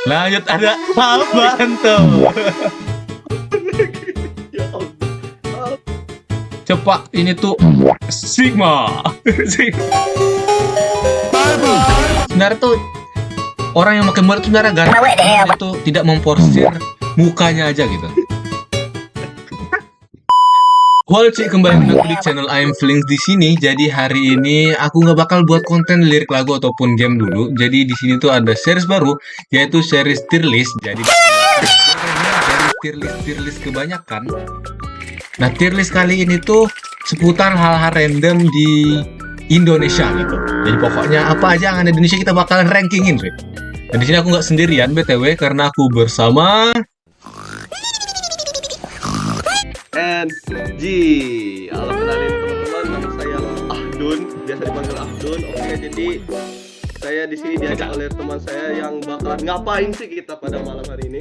Lanjut ada apaan tuh? Ya Allah. Coba ini tuh Sigma. Sebenarnya tuh orang yang pakai mulut tuh sebenarnya ganteng, itu tidak memporsir mukanya aja gitu. Halo cik, kembali lagi di channel I'm Feelings di sini. Jadi hari ini aku nggak bakal buat konten lirik lagu ataupun game dulu. Jadi di sini tuh ada series baru, yaitu series tier list. Jadi dari tier list kebanyakan. Nah, tier list kali ini tuh seputar hal-hal random di Indonesia gitu. Jadi pokoknya apa aja yang ada di Indonesia kita bakalan rankingin, cuy. Dan di sini aku nggak sendirian BTW karena aku bersama NG. Halo, kenalin teman-teman, nama saya Ahdun, biasa dipanggil Ahdun. Oke, jadi saya di sini diajak oleh teman saya yang bakalan ngapain sih kita pada malam hari ini?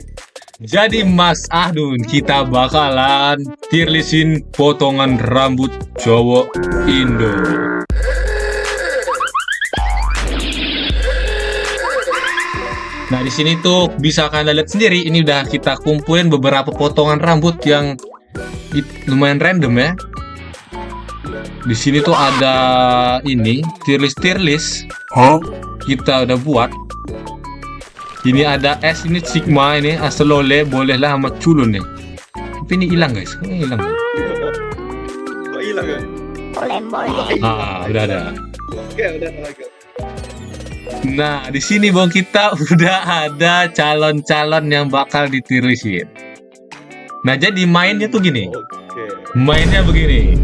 Jadi Mas Ahdun, kita bakalan tier listin potongan rambut cowok Indo. Nah, di sini tuh bisa kalian lihat sendiri, ini udah kita kumpulin beberapa potongan rambut yang lumayan random ya. Di sini tuh ada ini tier list. Kita udah buat. Ini ada S, ini Sigma, ini Aselole, bolehlah sama Culun nih. Tapi ini hilang guys, kok hilang? Kok hilang kan? Ah, udah ada. Oke, udah lagi. Nah, di sini bang kita udah ada calon-calon yang bakal ditirisin. Nah, jadi mainnya tuh gini. Oke. Mainnya begini.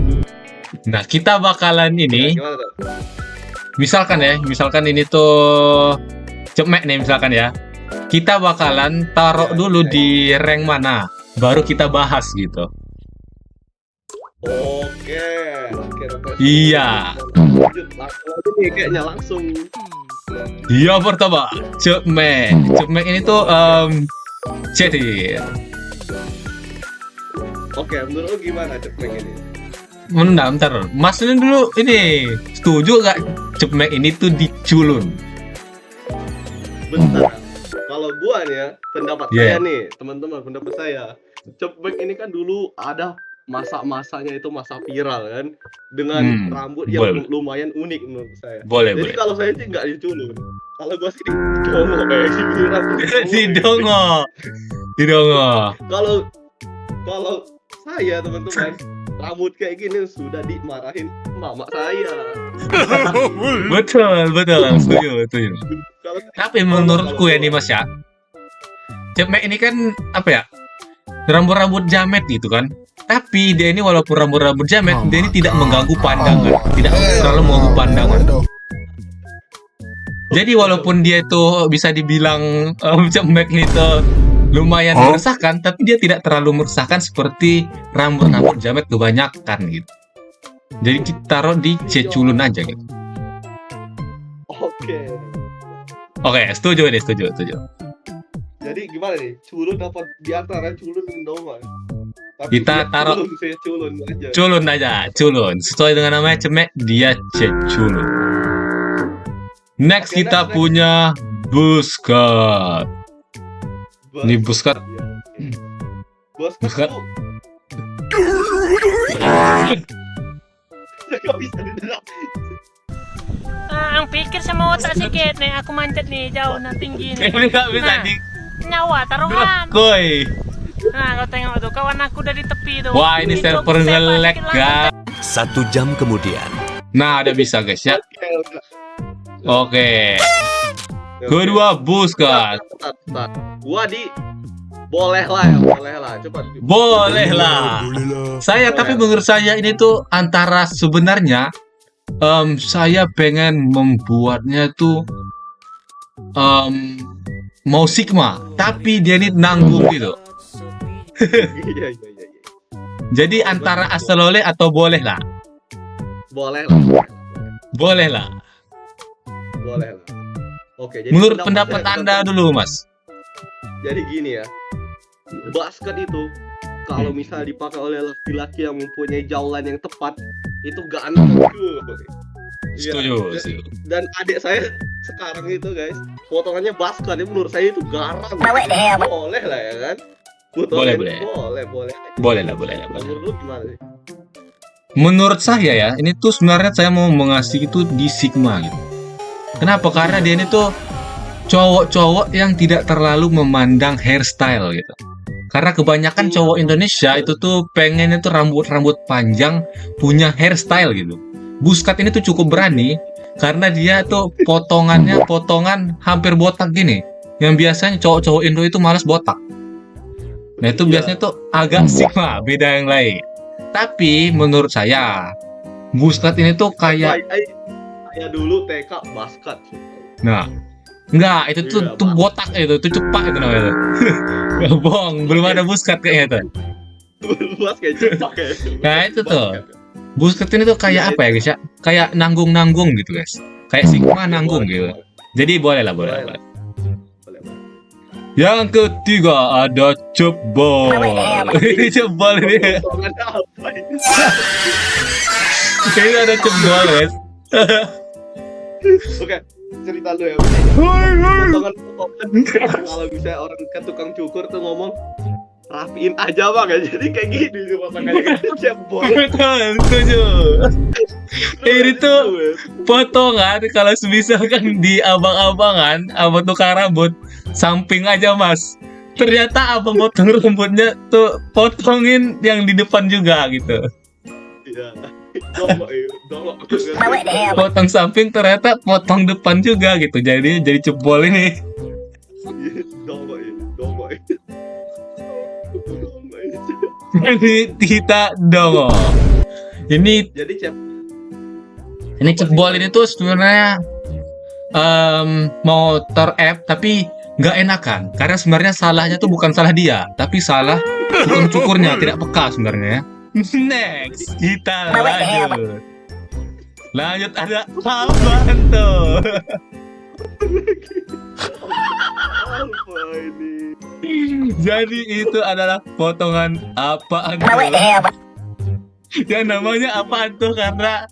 Nah, kita bakalan ini, Gimana tuh? misalkan ini tuh cemek nih misalkan ya. Kita bakalan taruh dulu di rank mana, baru kita bahas gitu. Oke. Iya. Lanjut langsung aja nih, kayaknya langsung. Iya, pertama cemek. Cemek ini tuh cetir. Oke, menurut lu gimana cepeng ini? Bentar, Mas ini dulu ini setuju gak cemek ini tuh diculun? Bentar. Kalau gua nih ya, pendapat Yeah. saya nih, teman-teman, pendapat saya. Cepeng ini kan dulu ada masa-masanya itu masa viral kan, dengan rambut yang boleh. lumayan unik menurut saya. Boleh, Jadi boleh. kalau saya sih nggak diculun. Kalau gua sih didongo kayak gitu rambut. Didongo. Kalau saya teman-teman, rambut kayak gini sudah dimarahin mama saya. Betul, setuju. Kalau Tapi menurutku ya nih Mas ya, cemek ini kan apa ya, rambut-rambut jamet gitu kan. Tapi dia ini walaupun rambut-rambut jamet, dia ini tidak mengganggu pandangan, tidak terlalu mengganggu pandangan. Jadi walaupun dia itu bisa dibilang cemek itu lumayan meresahkan, tapi dia tidak terlalu meresahkan seperti rambut-rambut jamet kebanyakan gitu. Jadi kita taruh di ceculun aja gitu. Oke. Setuju. Jadi gimana nih? Culun dapat di antara culun dan dongo. Tapi Kita dia taruh culun aja. culun aja, culun. Sesuai dengan namanya cemek, dia ceculun. Next Oke, kita next. punya Buskat. Ini Buskat. Buskat. Buskat. Gak bisa didengar. Ang pikir sama otak sikit nih, aku manjat nih jauh nah tinggi nih. Ini nggak bisa Nah, di nyawa taruhan. koi. Nah, kau tengok tuh kawan aku dari tepi tuh. Wah, ini server Sepak nge-lag sikit guys. 1 jam kemudian. Nah, udah bisa guys ya. Oke. Oke. Kedua Buskat. Bentar. Gua boleh lah. Coba. Boleh lah. Saya tapi menurut saya ini tuh antara sebenarnya saya pengen membuatnya tuh mau Sigma, tapi dia ini nanggung gitu. Iya. Jadi antara Aselole atau boleh lah. Boleh lah. Boleh lah. Oke, jadi Menurut pendapat Anda dulu, Mas. Jadi gini ya. Basket itu kalau misal dipakai oleh laki-laki yang mempunyai jaulan yang tepat, itu ganteng. Iya. Setuju. Dan adik saya sekarang itu guys, potongannya baskan ini menurut saya itu garam. Boleh lah ya kan? Boleh. Boleh lah. Menurut lu gimana sih? Menurut saya ya, ini tuh sebenarnya saya mau mengasih itu di Sigma gitu. Kenapa? Karena dia ini tuh cowok-cowok yang tidak terlalu memandang hairstyle gitu. Karena kebanyakan cowok Indonesia itu tuh pengen itu rambut-rambut panjang, punya hairstyle gitu. Buskat ini tuh cukup berani karena dia tuh potongan hampir botak gini. Yang biasanya cowok-cowok Indo itu malas botak. Nah itu biasanya tuh agak Sigma, beda yang lain. Tapi menurut saya Buskat ini tuh kayak Saya dulu TK basket. nah enggak itu tuh Iya, tuh botak itu cepak itu namanya tuh. Bohong, belum ada Buskat kayaknya tuh. Basket cepak ya. Nah itu tuh Buskat ini tuh kayak apa ya guys ya? Kayak nanggung-nanggung gitu guys. Kayak Sigma nanggung gitu. Jadi boleh lah. Yang ketiga ada cebol. Ini cebol ini. Potongan apa ini? Ini ada cebol guys. Oke, cerita lu ya. Potongan kalau bisa orang ke tukang cukur tuh ngomong rapiin aja bang ya, jadi kayak gini sih potongannya cebol. Betul, setuju. Ini tuh potongan kalau misalkan di abang-abangan, abang tukang rambut, samping aja mas. Ternyata abang potong rambutnya tuh potongin yang di depan juga gitu. Iya. Dongok. Potong samping ternyata potong depan juga gitu. Jadi cebol ini. Dongok. Jadi kita dongo. Ini Jadi cebol ini tuh sebenarnya mau ter-app tapi nggak enakan karena sebenarnya salahnya tuh bukan salah dia tapi salah tukang cukurnya tidak peka sebenarnya. Next kita lanjut ada apaan tuh? apa ini? Jadi itu adalah potongan apaan tuh? Ya namanya apaan tuh karena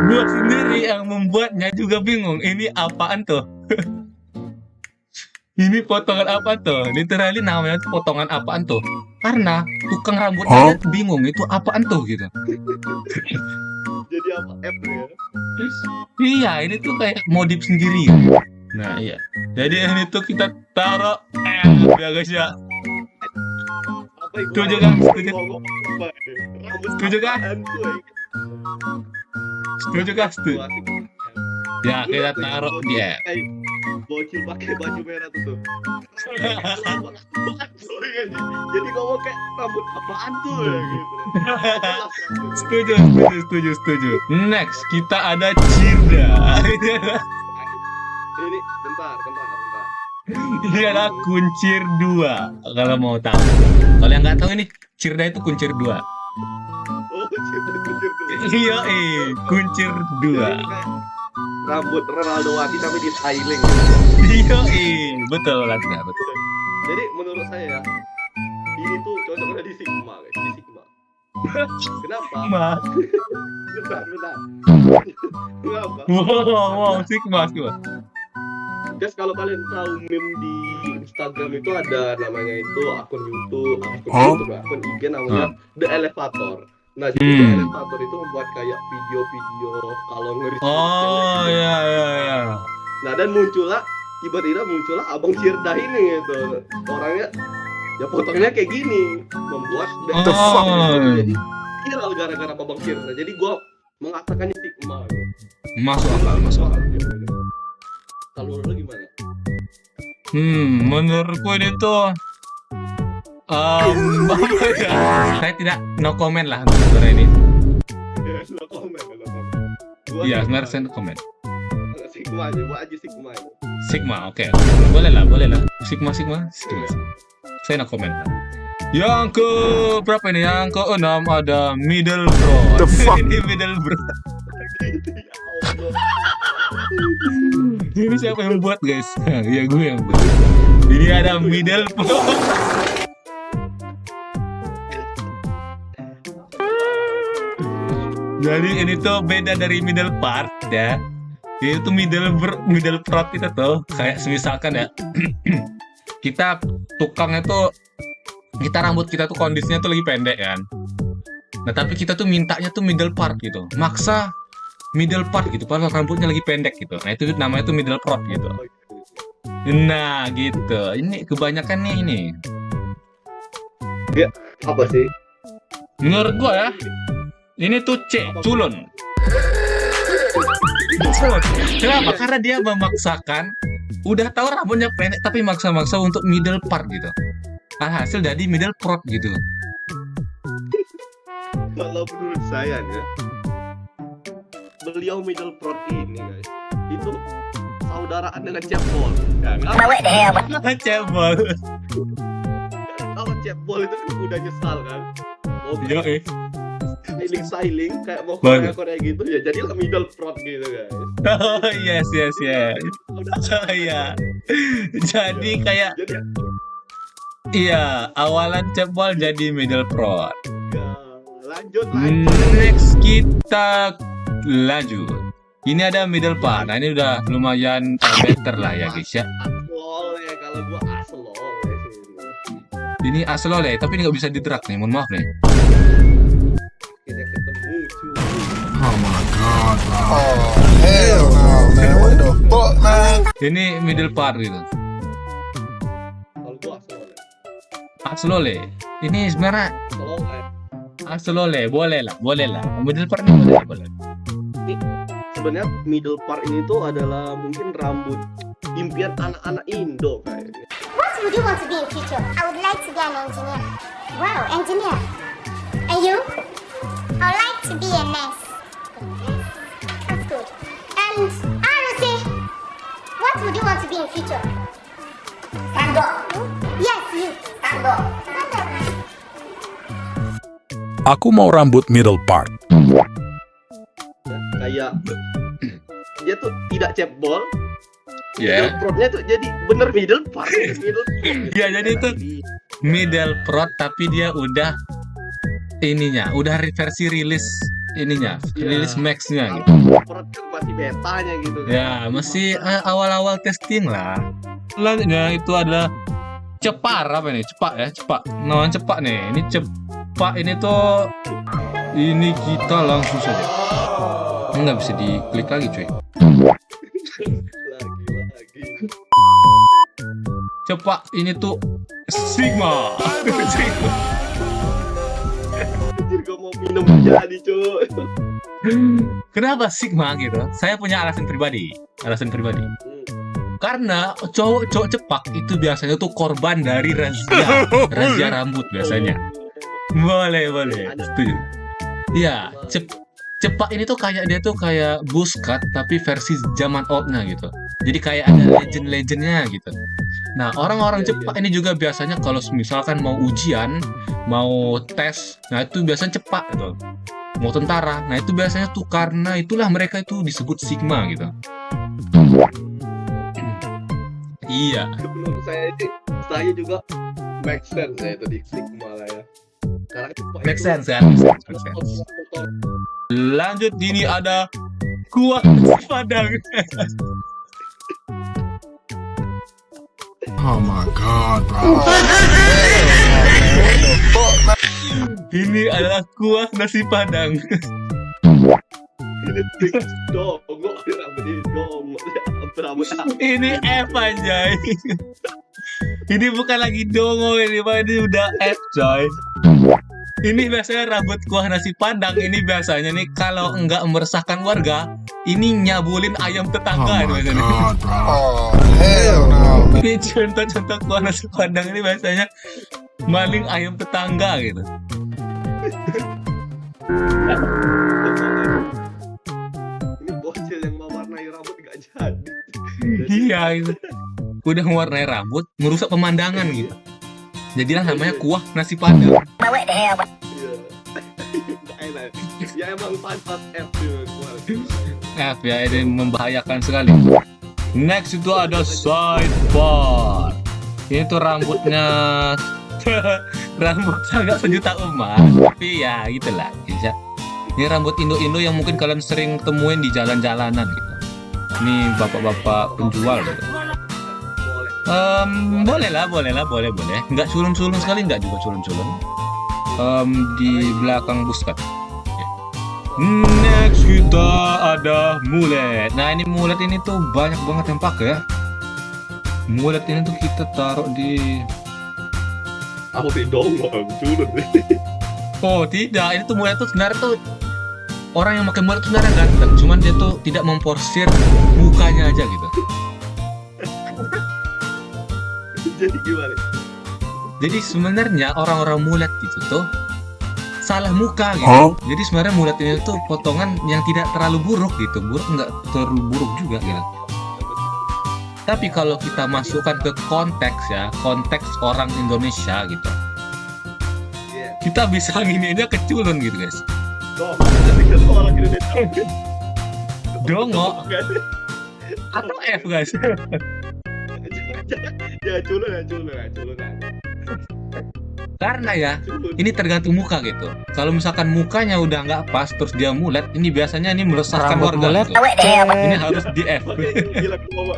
gua sendiri yang membuatnya juga bingung ini apaan tuh. Ini potongan apa tuh? Literally namanya tuh potongan apaan tuh? Karena tukang rambutnya bingung itu apaan tuh gitu. Jadi apa app ya? Iya, ini tuh kayak modif sendiri. Nah iya. Jadi ini tuh kita taruh ya guys ya. Apa itu? Setuju kan? Setuju. Rambut Setuju kan? apaan tuh, ya? Setuju kan? Setuju. Ya kita taruh dia. Bocil pakai baju merah tuh. Jadi ngomong kayak rambut apaan tuh ya gitu. Setuju. Next kita ada Cirda. Ini bentar. Ini adalah kuncir 2 kalau mau tahu. Kalau yang nggak tahu ini Cirda itu kuncir 2. Oh, kuncir tuh. Iya, kuncir 2. Rambut Ronaldo Wati tapi di styling. Iya, betul lah, betul. Jadi menurut saya ini tuh cocoknya di Sigma, guys. Di Sigma. Kenapa? Bentar. Kenapa? Wow, Sigma. Guys, kalau kalian tahu meme di Instagram itu ada namanya itu akun YouTube, akun IG namanya The Elevator. Nah, jadi The Elevator itu membuat kayak video-video kalau ngeri. Oh, iya. Nah, dan tiba-tiba muncullah Abang Cirda ini gitu. Orangnya ya potongnya kayak gini, membuat The fuck jadi viral gara-gara Abang Cirda. Jadi gua mengatakannya Sigma. Masuk akal. Kalau lu gimana? Menurutku ini tuh saya tidak no comment lah untuk sebenarnya ini. No comment. Iya, sebenarnya saya no comment. Sigma aja, gua aja Sigma. Sigma, oke. Boleh lah. Sigma. Saya no comment lah. Yang ke berapa ini? Yang ke 6 ada Middle Bro. The fuck? Ini Middle Bro. Ini siapa yang buat guys? Ya gue yang buat. Ini ada Middle Bro. Jadi ini tuh beda dari middle part ya. Ini tuh middle part kita tuh kayak misalkan ya kita tukangnya tuh kita rambut kita tuh kondisinya tuh lagi pendek kan. Nah tapi kita tuh mintanya tuh middle part gitu, maksa middle part gitu, padahal rambutnya lagi pendek gitu. Nah itu namanya tuh middle part gitu. Nah gitu, ini kebanyakan nih ini. Ya, apa sih? Menurut gua ya, ini tuh culun. Kenapa? Karena dia memaksakan, udah tahu rambutnya pendek tapi maksa-maksa untuk middle part gitu. Alhasil jadi middle part gitu. Kalau menurut saya ya, beliau middle part ini guys, itu saudaraan dengan Cepol. Ya, kan? Cebol. Kalau Cepol itu kan udah nyesal kan, mau Yo sailing kayak mau Bagus. Korea gitu ya, jadilah middle part gitu guys. Oh yes. Oh iya. Jadi kayak Jadi iya, awalan cebol jadi middle part. ya, lanjut. Next kita lanjut. Ini ada middle part. Nah ini udah lumayan better lah ya guys ya. Boleh kalau gua asal oleh sini. Ini aslole, tapi ini nggak bisa diderak nih. Mohon maaf nih. Kita ketemu cuy. Hell no, man. What the fuck, man? Ini middle part gitu. Kalau gua asal oleh. Aslole. Ini sebenarnya Oleh. aslole, boleh lah. Middle part ini boleh. Sebenarnya middle part ini tuh adalah mungkin rambut impian anak-anak Indo kayaknya. What would you want to be in future? I would like to be an engineer. Wow, engineer. And you? I would like to be a nurse. That's good. And Aruse, what would you want to be in future? Stand up. Yes, you. Stand up. Stand up. Aku mau rambut middle part. Kayak dia tuh tidak cepbol. Ya. Middle partnya tuh jadi bener middle part. Ya, jadi itu middle part tapi dia udah ininya, udah versi rilis ininya, rilis max-nya gitu. Part kan masih betanya gitu kan. Ya, masih awal-awal testing lah. Selanjutnya itu adalah cepar apa nih? Cepak ya, cepak. Namanya cepak nih. Ini cepak ini tuh ini kita langsung saja. Nggak bisa diklik lagi cuy. Lagi. Cepak ini tuh Sigma. Anjir gua mau minum jadi cuy. Kenapa Sigma gitu? Saya punya alasan pribadi. Karena cowok-cowok cepak itu biasanya tuh korban dari razia rambut biasanya. Boleh. Setuju. Iya, cepak ini tuh kayak dia tuh kayak buzz cut tapi versi zaman oldnya gitu. Jadi kayak ada legend-legendnya gitu. Nah, orang-orang cepak ini juga biasanya kalau misalkan mau ujian, mau tes, nah itu biasanya cepak gitu. Mau tentara, nah itu biasanya tuh karena itulah mereka itu disebut Sigma gitu. Iya. Menurut saya juga make sense ya itu di Sigma lah ya. Karena cepat Make itu sense kan? Make sense. Lanjut, ini ada kuah nasi padang. Oh my god, bro. Ini adalah kuah nasi padang. ini dongo rambut ini dongo rambut Ini F anjay. Ini bukan lagi dongo ini, Pak. Ini udah F coy. Ini biasanya rambut kuah nasi padang. Ini biasanya nih kalau enggak meresahkan warga, ini nyabulin ayam tetangga ini biasanya. Oh, hell no. Ini contoh-contoh kuah nasi padang ini biasanya maling ayam tetangga gitu. ini bocil yang mewarnai rambut gak jadi. Iya gitu. Udah mewarnai rambut, merusak pemandangan gitu. Jadilah namanya kuah nasi padang. Iya. Gak enak. Ya emang pantas F tuh. F ya, ini membahayakan sekali. Next itu ada side part. Ini tuh rambutnya rambut agak sejuta umat, tapi ya gitulah bisa. Ini rambut Indo-Indo yang mungkin kalian sering temuin di jalan-jalanan gitu. Ini bapak-bapak penjual gitu. Boleh. Boleh. Nggak culun-culun sekali, nggak juga culun-culun. Di belakang buskat. Next kita ada mulet. Nah ini mulet ini tuh banyak banget yang pakai ya. Mulet ini tuh kita taruh di. Aku sih dong, culun. Oh tidak, ini tuh mulet tuh sebenarnya tuh orang yang pakai mulet tuh sebenarnya ganteng. Cuman dia tuh tidak memporsir mukanya aja gitu. Jadi gimana? Jadi sebenarnya orang-orang mulet gitu tuh salah muka gitu. Jadi sebenarnya mulet ini tuh potongan yang tidak terlalu buruk gitu. Buruk nggak terlalu buruk juga gitu. Tapi kalau kita masukkan ke konteks ya, konteks orang Indonesia gitu, Iya. kita bisa ngininya keculun gitu guys. Nanti kalau orang Indonesia Dongo atau F guys. ya culun. Karena ya ini tergantung muka gitu. Kalau misalkan mukanya udah nggak pas terus dia mulet, ini biasanya ini meresahkan warga gitu. Ini harus di F. Gila kebawa.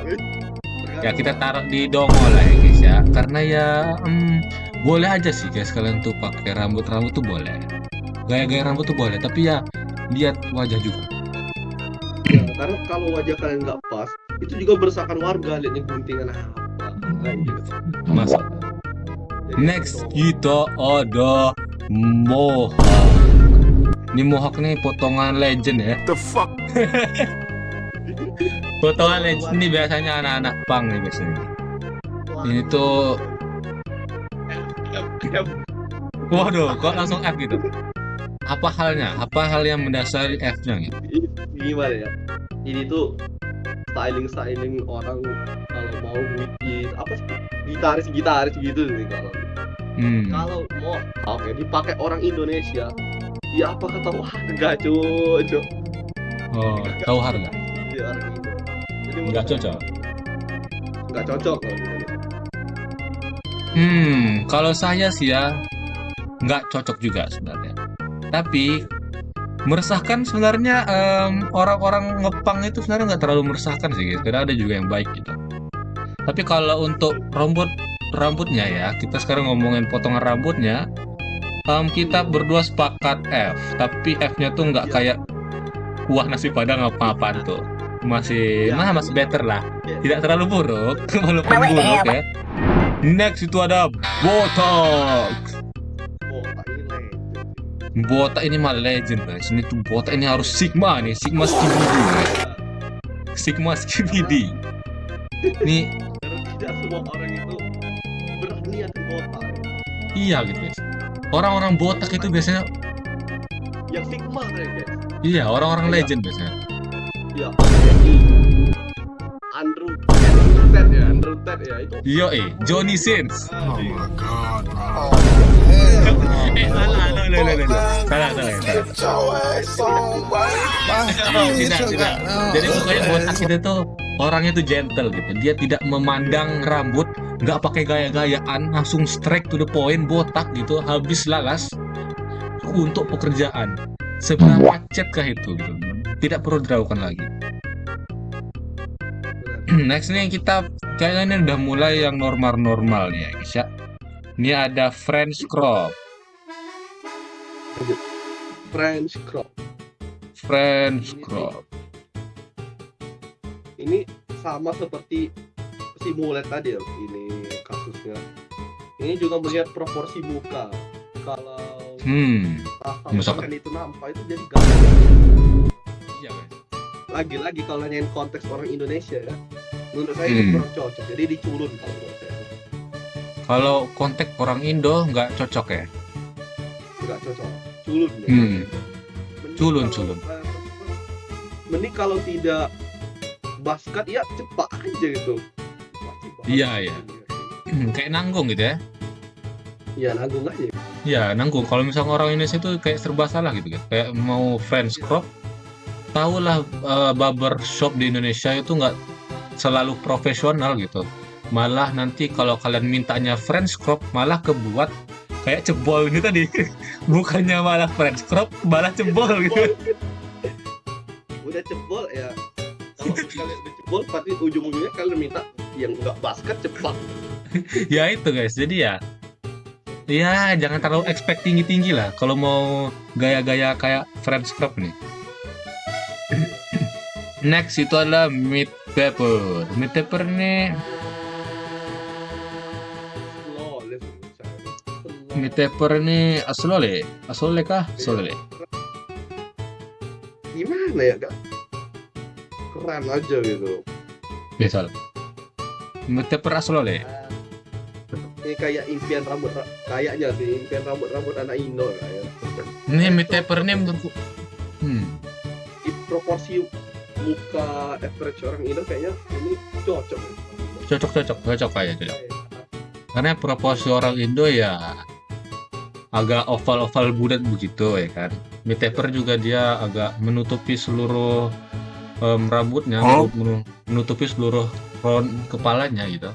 Ya kita taruh di dongo lah ya guys ya. Karena ya boleh aja sih guys kalian tuh pakai rambut tuh boleh. Gaya-gaya rambut tuh boleh, tapi ya lihat wajah juga. Ya, karena kalau wajah kalian nggak pas, itu juga meresahkan warga. Lihat nih guntingan apa. Kayak gitu. Masa. Jadi, Next gitu. kita ada mohawk. Ini mohawk nih potongan legend ya. The fuck? Potongan legend ini biasanya anak-anak punk nih biasanya. Ini tuh, waduh, kok langsung F gitu? Apa halnya? Apa hal yang mendasari F-nya gitu? Gimana ya? Ini tuh styling orang kalau mau bikin apa sih? Gitaris gitu sih kalau. Kalau mau oke dipakai orang Indonesia, ya apa kata harga cocok. Oh, tahu harga? Iya orang Indo. Jadi Nggak cocok. Nggak cocok kalau gitu. Kalau saya sih ya nggak cocok juga sebenarnya. Tapi meresahkan sebenarnya orang-orang ngepang itu sebenarnya nggak terlalu meresahkan sih gitu. Karena ada juga yang baik gitu. Tapi kalau untuk rambutnya ya, kita sekarang ngomongin potongan rambutnya, kita berdua sepakat F. Tapi F-nya tuh nggak kayak kuah nasi padang apa-apaan tuh. Masih better lah. Tidak terlalu buruk, walaupun buruk ya. Next itu ada botak. Botak ini mah legend guys. Ini tuh botak ini harus Sigma nih, Sigma Skibidi guys. Sigma Skibidi. Nih Karena tidak semua orang itu berniat botak. iya gitu guys. Orang-orang botak itu biasanya Yang Sigma guys. iya orang-orang Iya. legend biasanya. Ya. Andrew Ted ya itu. Yo Johnny Sins. Oh my god, bro. Salah. Get your ass on, boy. Tidak. Jadi pokoknya botak itu tuh orangnya tuh gentle gitu. Dia tidak memandang rambut, nggak pakai gaya-gayaan, langsung straight to the point, botak gitu, habis lalas untuk pekerjaan. Seberapa cetkah itu gitu. Tidak perlu diragukan lagi. Next nih kita kayaknya ini udah mulai yang normal-normal nih ya guys ya. Ini ada French crop. French crop. Ini sama seperti si mulet tadi ya, ini kasusnya. Ini juga melihat proporsi muka. Kalau misalkan itu nampak itu jadi ganteng. Iya guys. Lagi-lagi kalau nanyain konteks orang Indonesia ya, menurut saya itu kurang cocok. Jadi diculun kalau menurut saya. Kalau konteks orang Indo nggak cocok ya. Nggak cocok. Culun. Ya. Culun. Mending kalau tidak basket ya cepat aja gitu. Iya. Kayak nanggung gitu ya. Iya nanggung aja. Iya nanggung. Kalau misalnya orang Indonesia itu kayak serba salah gitu kan. Kayak mau French crop, tahulah barber shop di Indonesia itu nggak selalu profesional gitu. Malah nanti kalau kalian mintanya French crop malah kebuat kayak cebol gitu tadi. Bukannya malah French crop, malah cebol gitu. Udah cebol ya. Kalau kalian udah cebol, pasti ujung-ujungnya kalian minta yang nggak basket cepat. Ya itu guys, jadi ya jangan terlalu expect tinggi-tinggi lah kalau mau gaya-gaya kayak French crop nih. Next itu adalah meat pepper. Meat pepper nih, Flawless. meat pepper nih asolole kah? Asolole. Gimana ya, Kak? Keren aja gitu. Biasa. Meat pepper asolole. Ini kayak impian rambut, kayaknya sih impian rambut anak Indo kayak. Ini meat pepper nih menurutku. Di proporsi muka average orang Indo kayaknya ini cocok. Cocok kayaknya. Karena proporsi orang Indo ya agak oval-oval bulat begitu ya kan. Meat pepper juga dia agak menutupi seluruh rambutnya, menutupi seluruh front kepalanya gitu.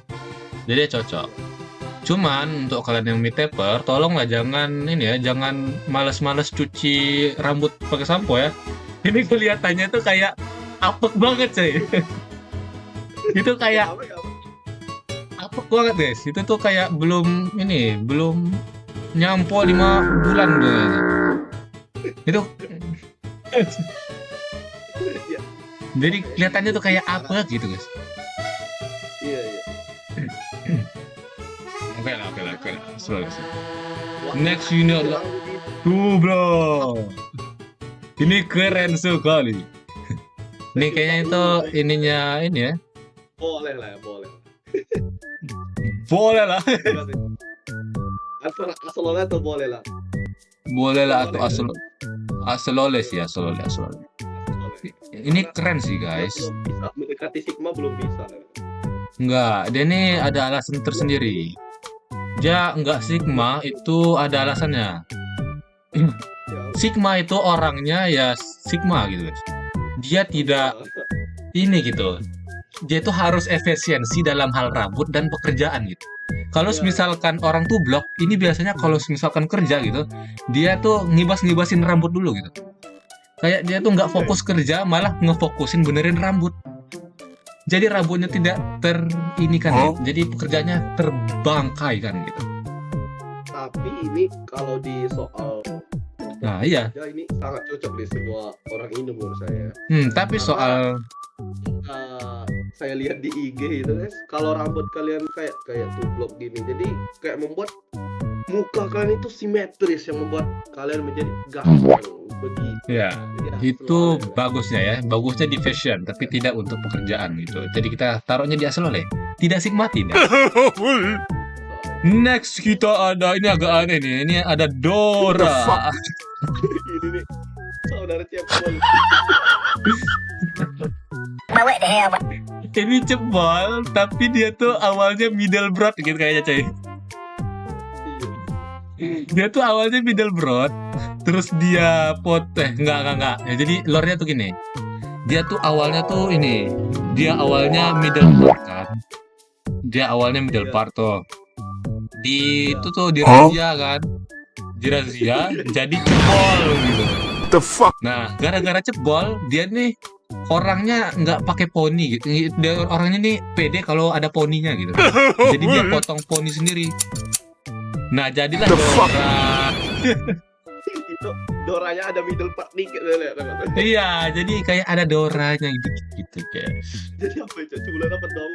Jadi cocok. Cuman untuk kalian yang meat pepper, tolonglah jangan jangan males-males cuci rambut pakai sampo ya. Ini kelihatannya tuh kayak apek banget coy. Itu kayak apek banget guys. Itu tuh kayak belum nyampo 5 bulan tuh. Itu jadi kelihatannya tuh kayak apa gitu guys. Iya. Oke lah. Next ini adalah tuh bro. Ini keren sekali. Ini kayaknya itu ininya ini ya. Boleh lah. Boleh lah. Antara asolole atau boleh lah. Boleh lah atau asolole sih, asolole. Ini keren sih guys. Belum bisa mendekati Sigma, belum bisa. Enggak, dia ini ada alasan tersendiri. Dia enggak Sigma itu ada alasannya. Sigma itu orangnya ya Sigma gitu guys. Dia tidak ini gitu. Dia itu harus efisiensi dalam hal rambut dan pekerjaan gitu. Kalau misalkan orang tuh blok, ini biasanya kalau misalkan kerja gitu, dia tuh ngibas-ngibasin rambut dulu gitu. Kayak dia tuh nggak fokus kerja, malah ngefokusin benerin rambut. Jadi rambutnya tidak gitu. Jadi pekerjaannya terbangkai kan gitu. Tapi ini kalau di soal Nah iya. ya ini sangat cocok di semua orang Indo menurut saya. Tapi soal Saya lihat di IG itu guys, kalau rambut kalian kayak tublok gini, jadi kayak membuat muka kalian itu simetris yang membuat kalian menjadi ganteng begitu. ya itu bagusnya ya, bagusnya di fashion, tapi tidak untuk pekerjaan gitu. Jadi kita taruhnya di asolole, tidak Sigma tidak. Next kita ada ini agak aneh nih, ini ada Dora. Ini nih saudara cebol. Ini cebol, tapi dia tuh awalnya middle broad gitu kayaknya coy. Dia tuh awalnya middle broad, terus dia enggak. Ya, jadi lore-nya tuh gini. Dia tuh awalnya tuh ini, dia awalnya middle broad kan. Dia awalnya middle part tuh. Di itu tuh di razia kan. Di razia jadi cebol gitu. The fuck? Nah, gara-gara cebol, dia nih orangnya nggak pakai poni gitu. Dia orangnya nih pede kalau ada poninya gitu. Jadi dia potong poni sendiri. Nah, jadilah Dora. Itu Doranya ada middle part dikit lihat. Iya, jadi kayak ada Doranya gitu guys. Jadi apa itu? Culan apa dong?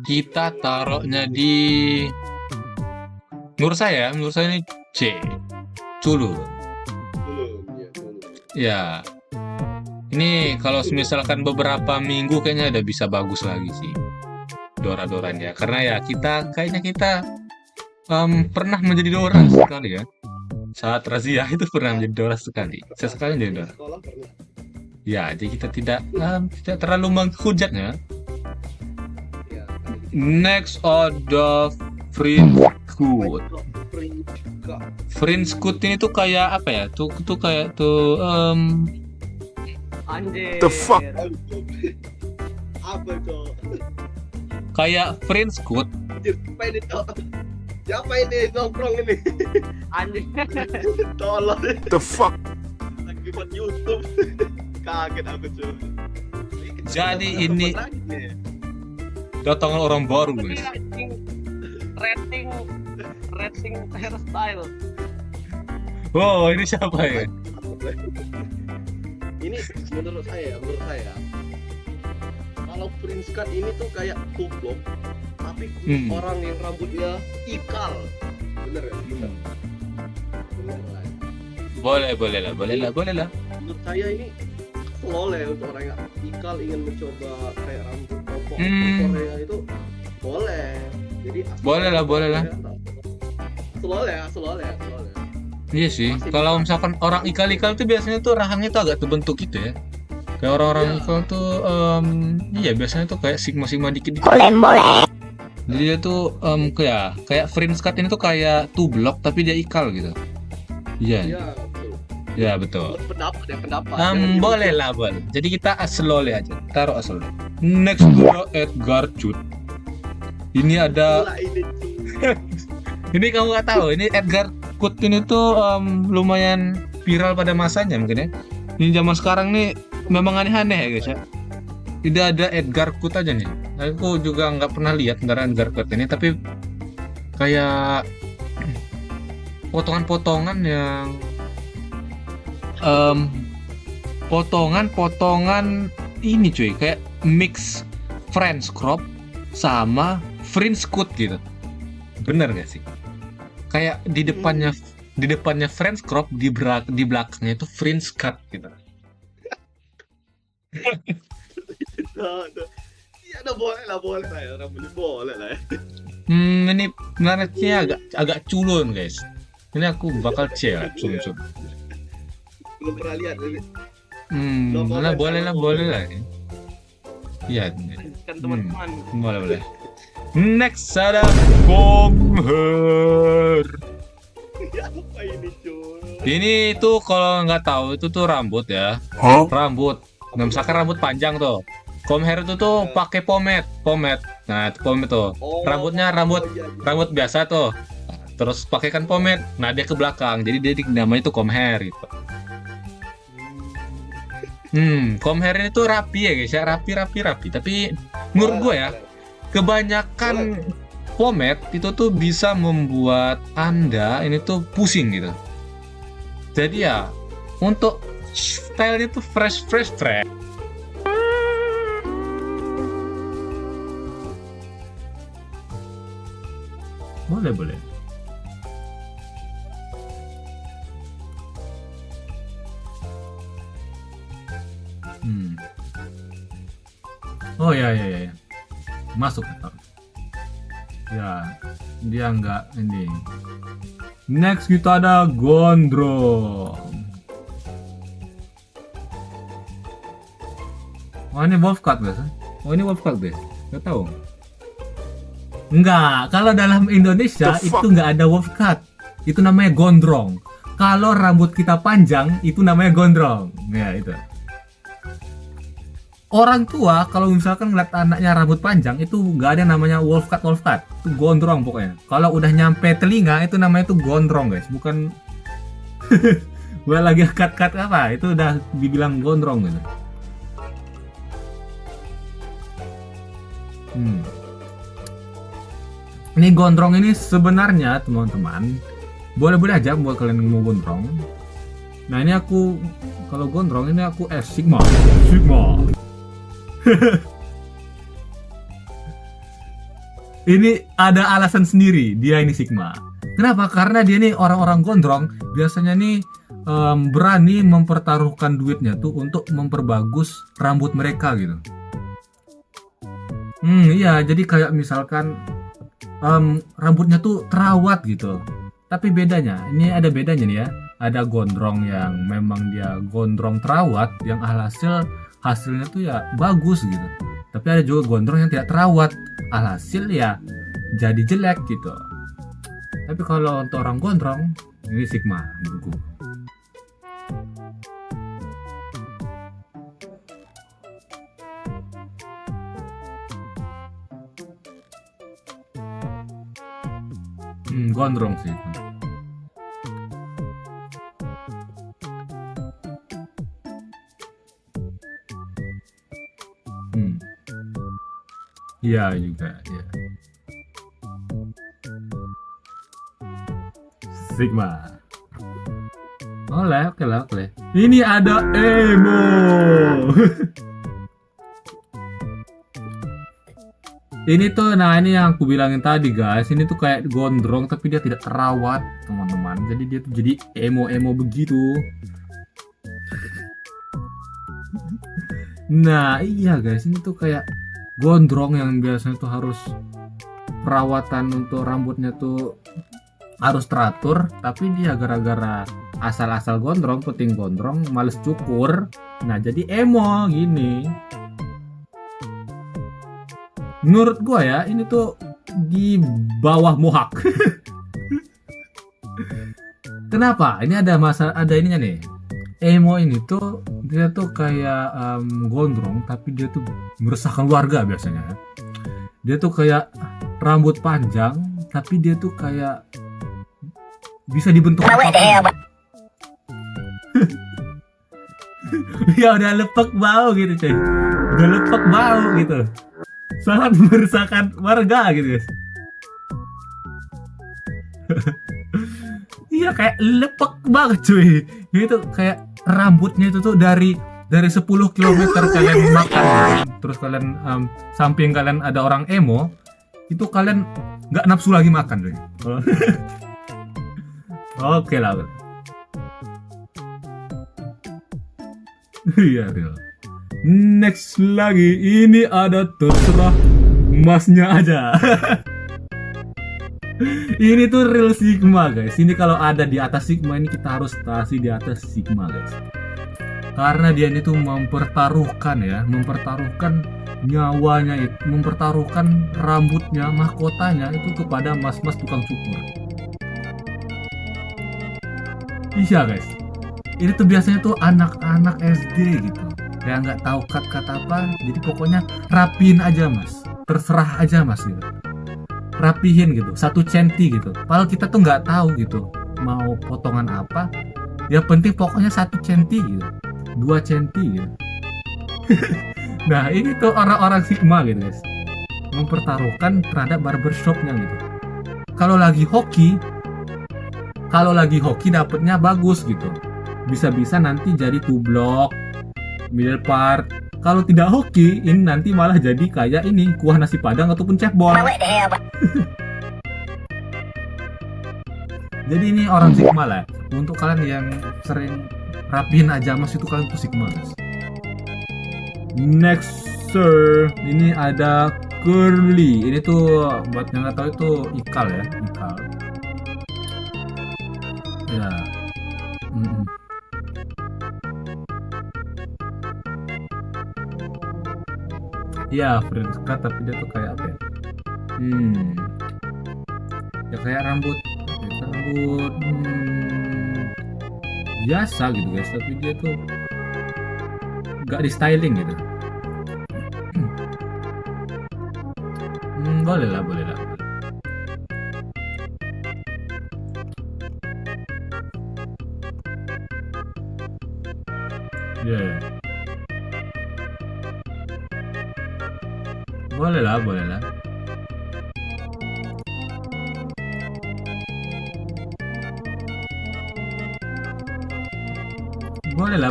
Kita taruhnya di menurut saya ini C. Culun. Ya. Ini kalau misalkan beberapa minggu kayaknya udah bisa bagus lagi sih Dora-doranya. Karena ya kita pernah menjadi Dora sekali ya. Saat razia itu pernah menjadi Dora sekali. Sesekali menjadi Dora. Ya, jadi kita tidak terlalu menghujatnya. Next ada Fringe Coat. Fringe Coat ini tuh kayak apa ya? Tuh kayak The fuck? Apa itu? kayak Prince Kut. Anjir, apa ini Cok? Siapa ini nongkrong ini? Anjing. Tolong. The fuck? Lagi buat YouTube. Kaget aku cuy. Jadi ini datangan orang baru guys. Rating hairstyle. Wow, ini siapa ya? Ini menurut saya kalau Prince Cut ini tuh kayak kuplok tapi orang yang rambutnya ikal. Bener ya? Bener lah. Boleh lah. Menurut saya ini boleh untuk orang yang ikal ingin mencoba kayak rambut popok Korea itu boleh. Jadi Boleh lah. Seloleh. Iya sih. Kalau misalkan orang ikal-ikal tuh biasanya tuh rahangnya tuh agak terbentuk gitu ya. Kayak orang-orang ikal tuh, iya biasanya tuh kayak sigma dikit. Boleh. Jadi dia tuh kayak Prince Cut ini tuh kayak tublok tapi dia ikal gitu. Iya. Iya, betul. Ya betul. Pendapat. Boleh. Jadi kita aslole aja. Taruh aslole. Next to Edgar Cut. Ini ada. Ini kamu nggak tahu. Ini Edgar Cut ini tuh lumayan viral pada masanya mungkin ya. Ini zaman sekarang nih memang aneh-aneh ya guys ya. Tidak ada Edgar Cut aja nih. Aku juga nggak pernah lihat kendaraan Edgar Cut ini, tapi kayak potongan-potongan yang potongan ini cuy, kayak mix French crop sama French cut gitu. Bener gak sih? Kayak di depannya French crop, di belakangnya itu French cut gitu. Iya, boleh lah ya, rambutnya boleh lah ya. Ini narasinya agak culun guys. Ini aku bakal share culun. Belum pernah lihat ini. Boleh lah. Iya. Kan teman-teman. Boleh. Next ada Comher. Apa ini cuy? Ini tuh kalau nggak tahu itu tuh rambut ya. Rambut. Nah, misalkan rambut panjang tuh. Comher itu tuh pakai pomade. Nah, itu pomade tuh. Rambutnya rambut biasa tuh. Terus pakaikan pomade. Nah, dia ke belakang. Jadi dia namanya tuh comher gitu. Comher ini tuh rapi ya guys ya. Rapi. Tapi menurut gue ya, kebanyakan pomade itu tuh bisa membuat Anda ini tuh pusing gitu. Jadi ya, untuk style itu fresh. Boleh. Oh ya. Masuk. Ya, dia nggak ini. Next kita ada gondrong. Oh ini wolf cut guys. Nggak tahu. Enggak, kalau dalam Indonesia itu nggak ada wolf cut. Itu namanya gondrong. Kalau rambut kita panjang itu namanya gondrong. Ya itu. Orang tua kalau misalkan ngeliat anaknya rambut panjang itu nggak ada namanya wolf cut, itu gondrong pokoknya. Kalau udah nyampe telinga itu namanya itu gondrong guys, bukan gue lagi cut apa, itu udah dibilang gondrong gitu. Ini gondrong ini sebenarnya teman-teman boleh-boleh aja buat kalian yang mau gondrong. Nah ini aku kalau gondrong ini aku Sigma. Ini ada alasan sendiri dia ini Sigma. Kenapa? Karena dia nih orang-orang gondrong biasanya nih berani mempertaruhkan duitnya tuh untuk memperbagus rambut mereka gitu. Iya, jadi kayak misalkan rambutnya tuh terawat gitu. Tapi bedanya, ini ada bedanya nih ya. Ada gondrong yang memang dia gondrong terawat yang hasilnya tuh ya bagus gitu. Tapi ada juga gondrong yang tidak terawat, alhasil ya jadi jelek gitu. Tapi kalau untuk orang gondrong ini Sigma menurutku. Gondrong sih. Iya juga, ya. Sigma. Oleh, oke lah, oke. Ini ada emo. Ini tuh, nah ini yang aku bilangin tadi guys. Ini tuh kayak gondrong tapi dia tidak terawat, teman-teman. Jadi dia tuh jadi emo-emo begitu. Nah iya guys, ini tuh kayak gondrong yang biasanya tuh harus perawatan untuk rambutnya tuh harus teratur, tapi dia gara-gara asal-asal gondrong, penting gondrong, males cukur, nah jadi emo gini. Menurut gua ya, ini tuh di bawah mohak. Kenapa? Ini ada ada ininya nih. Emo ini tuh dia tuh kayak gondrong tapi dia tuh meresahkan warga biasanya. Dia tuh kayak rambut panjang tapi dia tuh kayak bisa dibentuk apapun. Ya udah lepek bau gitu coy. Udah lepek bau gitu. Sangat meresahkan warga gitu guys. Iya kayak lepek banget cuy. Itu kayak rambutnya itu tuh dari 10 km kalian makan, terus kalian samping kalian ada orang emo, itu kalian nggak nafsu lagi makan cuy. Oke lah. Iya real. Next lagi ini ada terserah masnya aja. Ini tuh real Sigma guys. Ini kalau ada di atas Sigma ini kita harus stasi di atas Sigma guys. Karena dia ini tuh mempertaruhkan nyawanya itu, mempertaruhkan rambutnya, mahkotanya itu kepada mas-mas tukang cukur. Iya guys. Ini tuh biasanya tuh anak-anak SD gitu. Yang nggak tahu kata apa, jadi pokoknya rapiin aja mas, terserah aja mas gitu. Rapihin gitu, 1 centi gitu. Padahal kita tuh nggak tahu gitu mau potongan apa. Ya penting pokoknya 1 centi gitu, 2 centi gitu. Nah ini tuh orang-orang Sigma gitu guys, mempertaruhkan terhadap barbershopnya gitu. Kalau lagi hoki dapetnya bagus gitu. Bisa-bisa nanti jadi tublok, middle part. Kalau tidak hoki, ini nanti malah jadi kayak ini, kuah nasi padang ataupun cebol. Jadi ini orang Sigma lah. Untuk kalian yang sering rapihin aja mas itu kalian tuh Sigma guys. Next sir, ini ada curly. Ini tuh buat yang nggak tahu itu ikal ya, ikal. Ya. Iya, French cut tapi dia tuh kayak apa ya? Ya kayak rambut biasa gitu guys, tapi dia tuh nggak di styling gitu. Boleh lah. Yeah. Boleh lah.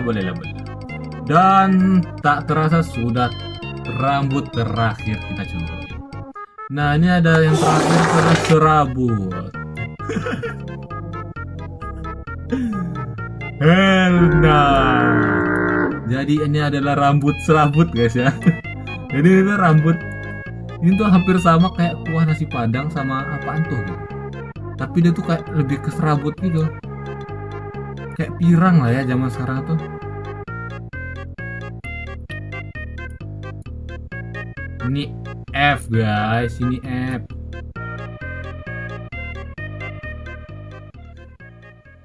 Boleh. Dan tak terasa sudah rambut terakhir kita coba. Nah ini ada yang terakhir adalah serabut. Hell nah. Jadi ini adalah rambut serabut guys ya. Jadi itu rambut ini tuh hampir sama kayak kuah nasi padang sama apaan tuh gitu. Tapi dia tuh kayak lebih ke serabut gitu. Kayak pirang lah ya zaman sekarang tuh. Ini F guys, ini F.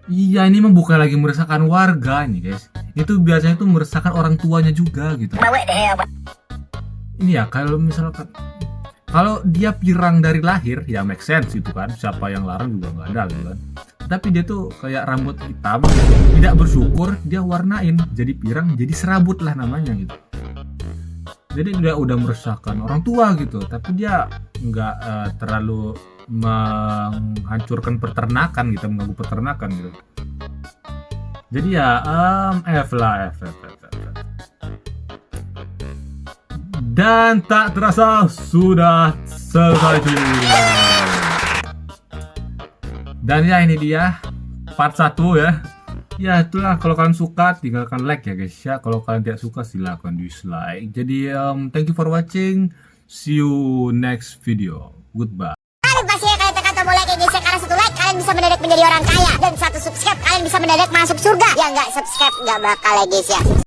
Iya ini mah bukan lagi meresahkan warga nih guys. Itu biasanya tuh meresahkan orang tuanya juga gitu. Ini ya kalau misalkan Kalau dia pirang dari lahir, ya make sense itu kan. Siapa yang larang juga nggak ada gitu kan. Tapi dia tuh kayak rambut hitam, tidak bersyukur, dia warnain jadi pirang, jadi serabut lah namanya gitu. Jadi dia udah meresahkan orang tua gitu, tapi dia nggak terlalu menghancurkan peternakan gitu, mengganggu peternakan gitu. Jadi ya F lah. Dan tak terasa sudah selesai cuy. Dan ya ini dia part 1 ya. Ya itulah, kalau kalian suka tinggalkan like ya guys ya. Kalau kalian tidak suka silahkan dislike. Jadi thank you for watching. See you next video. Goodbye. Kalian pasti kalian tekan tombol like ya guys ya, karena 1 like kalian bisa mendadak menjadi orang kaya dan 1 subscribe kalian bisa mendadak masuk surga. Yang nggak subscribe nggak bakal ya guys ya.